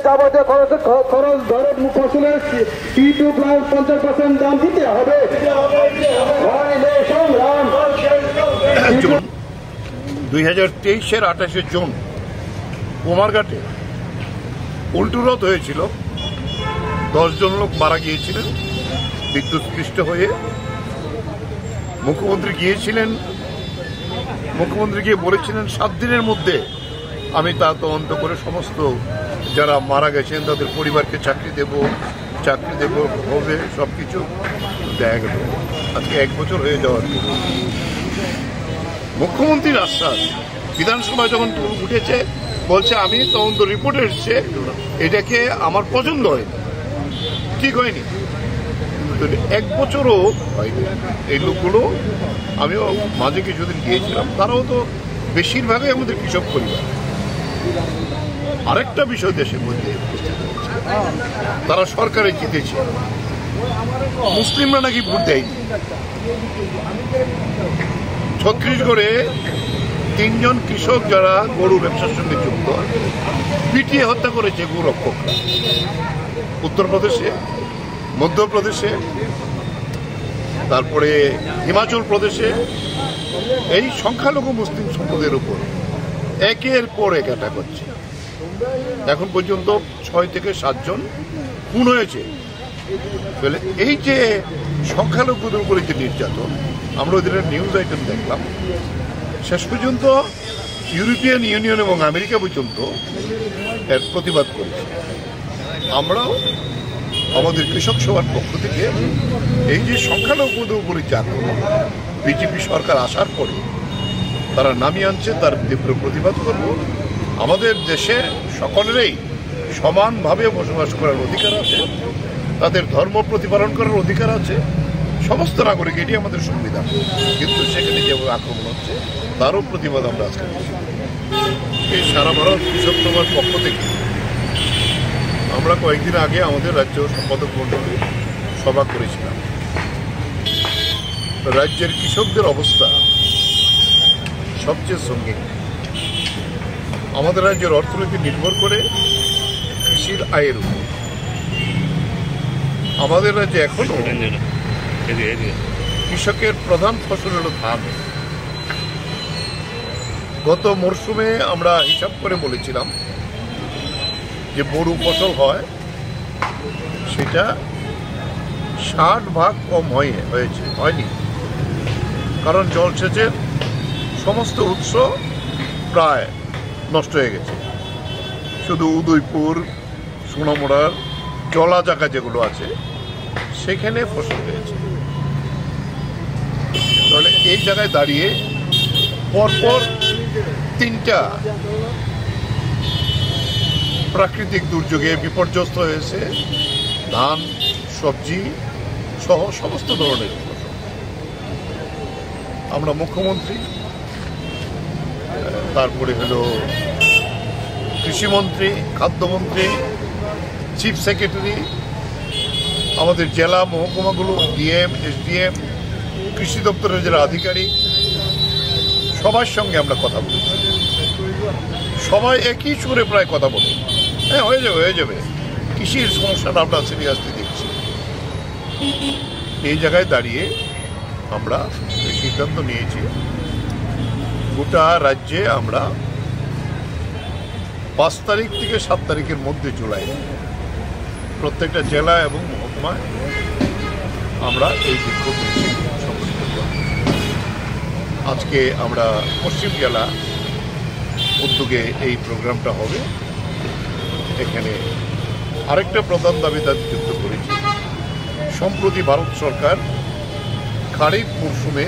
যাবতীয় খরচ ধরে ফসলের P2 প্লাস 50% দাম দিতে হবে। 2023-এর 28শে জুন কুমারঘাটে উল্টুরথ হয়েছিল। 10 জন লোক মারা গিয়েছিলেন বিদ্যুৎস্পৃষ্ট হয়ে। মুখ্যমন্ত্রী গিয়েছিলেন, মুখ্যমন্ত্রী গিয়ে বলেছিলেন 7 দিনের মধ্যে আমি তা তদন্ত করে সমস্ত যারা মারা গেছেন তাদের পরিবারকে চাকরি দেব হবে সবকিছু। দেখা গেল আজকে 1 বছর হয়ে যাওয়ার মুখ্যমন্ত্রীর আশ্বাস বিধানসভায় যখন উঠেছে বলছে আমি তদন্ত রিপোর্ট এসছে, এটাকে আমার পছন্দ হয়নি, ঠিক হয়নি। 1 বছরও হয়নি। এই লোকগুলো আমিও মাঝে কিছুদিন গিয়েছিলাম, তারাও তো বেশিরভাগই আমাদের কৃষক পরিবার। আরেকটা বিষয় দেশের মধ্যে উপস্থিত হয়েছে, তারা সরকারে জিতেছে, মুসলিমরা নাকি ভোট দেয়নি। ছত্তিশগড়ে 3 জন কৃষক যারা গরু ব্যবসার সঙ্গে যুক্ত পিটিয়ে হত্যা করেছে গোরক্ষকরা। উত্তরপ্রদেশে, মধ্যপ্রদেশে, তারপরে হিমাচল প্রদেশে এই সংখ্যালঘু মুসলিম সম্প্রদায়ের উপর একের পর এক অ্যাটাক হচ্ছে। এখন পর্যন্ত 6 থেকে 7 জন খুন হয়েছে। এই যে সংখ্যালঘুদের উপরে যে নির্যাতন, আমরা ওদের নিউজ আইটেম দেখলাম, শেষ পর্যন্ত ইউরোপিয়ান ইউনিয়ন এবং আমেরিকা পর্যন্ত এর প্রতিবাদ করেছে। আমরাও আমাদের কৃষক সভার পক্ষ থেকে এই যে সংখ্যালঘুদের উপরে যে আক্রমণ বিজেপি সরকার আসার পরে তারা নামিয়ে আনছে, তার তীব্র প্রতিবাদ করব। আমাদের দেশে সকলেরই সমানভাবে বসবাস করার অধিকার আছে, তাদের ধর্ম প্রতিপালন করার অধিকার আছে, সমস্ত নাগরিক, এটি আমাদের সংবিধান। কিন্তু সেখানে যেভাবে আক্রমণ হচ্ছে তারও প্রতিবাদ আমরা আজকে এই সারা ভারত কৃষক সভার পক্ষ থেকে আমরা কয়েকদিন আগে আমাদের রাজ্য সম্পাদক মণ্ডলী সভা করেছিলাম। রাজ্যের কৃষকদের অবস্থা সবচেয়ে সঙ্গীন। আমাদের রাজ্যের অর্থনীতি নির্ভর করে কৃষির আয়ের উপর। আমাদের রাজ্যে এখনো কৃষকের প্রধান ফসল হল ধান। গত মরশুমে আমরা হিসাব করে বলেছিলাম যে বড় ফসল হয় সেটা 60 ভাগ কম হয়নি, কারণ জলসেচের সমস্ত উৎস প্রায় নষ্ট হয়ে গেছে। শুধু উদয়পুর, সোনামুড়ার জলা জায়গা যেগুলো আছে সেখানে ফসল হয়েছে। তাহলে এই জায়গায় দাঁড়িয়ে পরপর 3টা প্রাকৃতিক দুর্যোগে বিপর্যস্ত হয়েছে ধান, সবজি সহ সমস্ত ধরনের ফসল। আমরা মুখ্যমন্ত্রী, তারপরে হলো কৃষিমন্ত্রী, খাদ্যমন্ত্রী, চিফ সেক্রেটারি, আমাদের জেলা মহকুমাগুলো ডিএম, এসডিএম, কৃষি দপ্তরের যারা আধিকারিক, সবার সঙ্গে আমরা কথা বলেছি। সবাই একই সুরে প্রায় কথা বলে, হ্যাঁ হয়ে যাবে, কৃষির সমস্যাটা আমরা সিরিয়াসলি দেখছি। এই জায়গায় দাঁড়িয়ে আমরা সিদ্ধান্ত নিয়েছি গোটা রাজ্যে আমরা 5 তারিখ থেকে 7 তারিখের মধ্যে জুলাই প্রত্যেকটা জেলা এবং মহকুমায় আমরা এই বিক্ষোভ সংগঠিত করব। আজকে আমরা পশ্চিম জেলা উদ্যোগে এই প্রোগ্রামটা হবে। এখানে আরেকটা প্রধান দাবি যুক্ত করেছি। সম্প্রতি ভারত সরকার খারিফ মরশুমে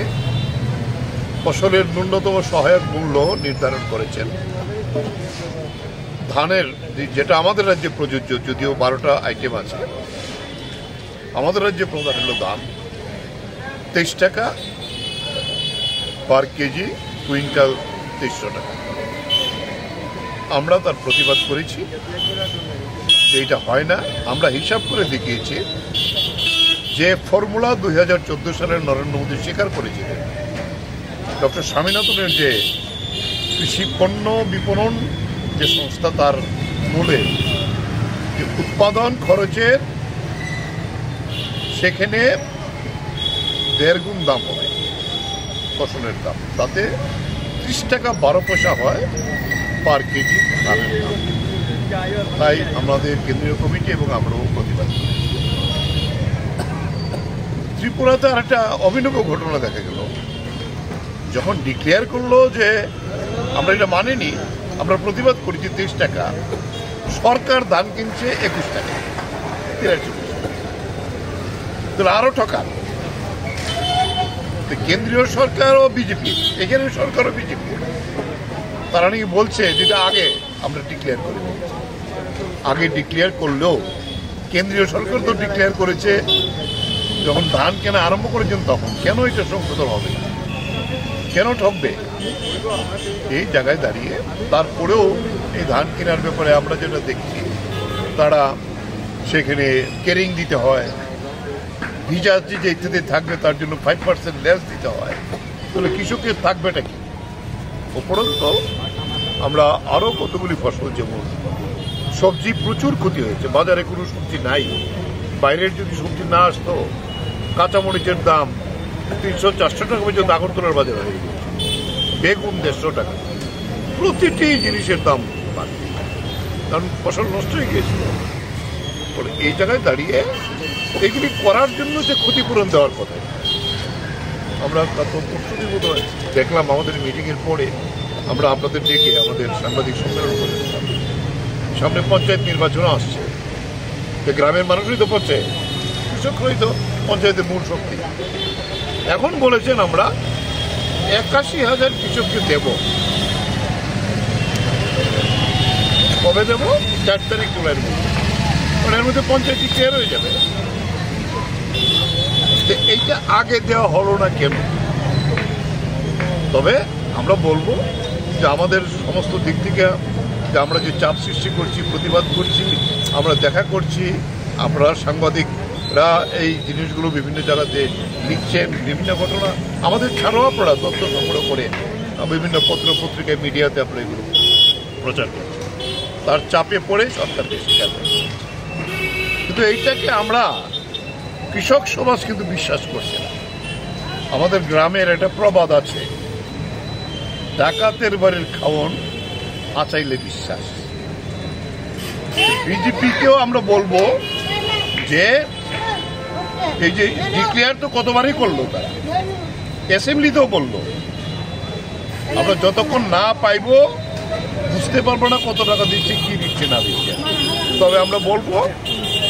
ফসলের ন্যূনতম সহায়ক মূল্য নির্ধারণ করেছেন। ধানের, যেটা আমাদের রাজ্যে প্রযোজ্য, যদিও 12টা আইটেম আছে, আমাদের রাজ্যে প্রধান হলো ধান, 23 টাকা পার কেজি, কুইন্টাল 2300 টাকা। আমরা তার প্রতিবাদ করেছি যে এটা হয় না। আমরা হিসাব করে দেখিয়েছি যে ফর্মুলা 2014 সালের নরেন্দ্র মোদী স্বীকার করেছিলেন, ডক্টর স্বামীনাথনের যে কৃষি পণ্য বিপণন যে সংস্থা, তার মূলে উৎপাদন খরচের সেখানে 1.5 গুণ দাম হবে ফসলের দাম, তাতে 30 টাকা 12 পয়সা হয় পার কেজি ধানের দাম। তাই আমাদের কেন্দ্রীয় কমিটি এবং আমরাও প্রতিবাদ করি। ত্রিপুরাতে আর একটা অভিনব ঘটনা দেখা গেল, যখন ডিক্লেয়ার করলো যে আমরা এটা মানিনি, আমরা প্রতিবাদ করেছি 23 টাকা, সরকার ধান কিনছে 21 টাকা, 83 আরো ঠকা। কেন্দ্রীয় সরকার ও বিজেপি, এখানে সরকার ও বিজেপি, তারা নাকি বলছে যেটা আগে আমরা ডিক্লেয়ার করে দিয়েছি। আগে ডিক্লেয়ার করলেও কেন্দ্রীয় সরকার তো ডিক্লেয়ার করেছে যখন ধান কেনা আরম্ভ করেছেন তখন, কেন এটা সংশোধন হবে না, কেন ঠকবে? এই জায়গায় দাঁড়িয়ে তারপরেও এই ধান কেনার ব্যাপারে আমরা যেটা দেখছি, তারা সেখানে কেরিং দিতে হয়, ভিজা যে ইত্যাদি থাকবে তার জন্য 5% লেস দিতে হয়, তাহলে কৃষকের থাকবেটা কি? উপরন্ত আমরা আরও কতগুলি ফসল, যেমন সবজি প্রচুর ক্ষতি হয়েছে, বাজারে কোনো সবজি নাই, বাইরের যদি সবজি না আসতো কাঁচামরিচের দাম 300-400 টাকা পর্যন্ত আগরতলার বাজারে হয়ে গেছে, বেগুন 150 টাকা, প্রতিটি জিনিসের দাম বাড়ছে, কারণ ফসল নষ্ট হয়ে গিয়েছিল। এই জায়গায় দাঁড়িয়ে এগুলি করার জন্য যে ক্ষতিপূরণ দেওয়ার কথা, আমরা পরশুদিন মতো দেখলাম আমাদের মিটিংয়ের পরে আমরা আপনাদের ডেকে আমাদের সাংবাদিক সম্মেলন করেছিলাম। সামনে পঞ্চায়েত নির্বাচন আসছে, গ্রামের মানুষই তো পড়ছে, কৃষকরাই তো পঞ্চায়েতের মূল শক্তি। এখন বলেছেন আমরা 81,000 কৃষককে দেব। কবে দেব? 4 তারিখ জুলাইয়ের মধ্যে, মানে এর মধ্যে পঞ্চায়েতই ক্লিয়ার হয়ে যাবে। এইটা আগে দেওয়া হলো না কেন? তবে আমরা বলবো যে আমাদের সমস্ত দিক থেকে যে আমরা যে চাপ সৃষ্টি করছি, প্রতিবাদ করছি, আমরা দেখা করছি, আপনারা সাংবাদিকরা এই জিনিসগুলো বিভিন্ন জায়গাতে লিখছেন, বিভিন্ন ঘটনা আমাদের ছাড়াও আপনারা তথ্য সংগ্রহ করে বিভিন্ন পত্র পত্রিকায় মিডিয়াতে আপনারা এগুলো প্রচার করছেন, তার চাপে পড়ে সরকারকে স্বীকার করছে। কিন্তু এইটাকে আমরা কৃষক সমাজ কিন্তু বিশ্বাস করছে না। আমাদের গ্রামের একটা প্রবাদ আছে, ডাকাতের বাড়ির খাওয়ন আচাইলে বিশ্বাস। বিজেপিকেও আমরা বলবো যে এই যে ডিক্লেয়ার তো কতবারই করলো, তারা অ্যাসেম্বলিতেও বললো, আমরা যতক্ষণ না পাইব বুঝতে পারবো না কত টাকা দিচ্ছে, কি দিচ্ছে না দিচ্ছে। তবে আমরা বলবো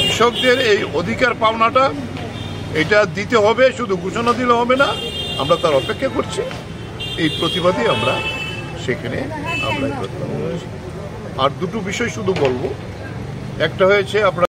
কৃষকদের এই অধিকার পাওনাটা এটা দিতে হবে, শুধু ঘোষণা দিলে হবে না, আমরা তার অপেক্ষা করছি। এই প্রতিবাদে আমরা সেখানে আমরা আর দুটো বিষয় শুধু বলবো। একটা হয়েছে আপনারা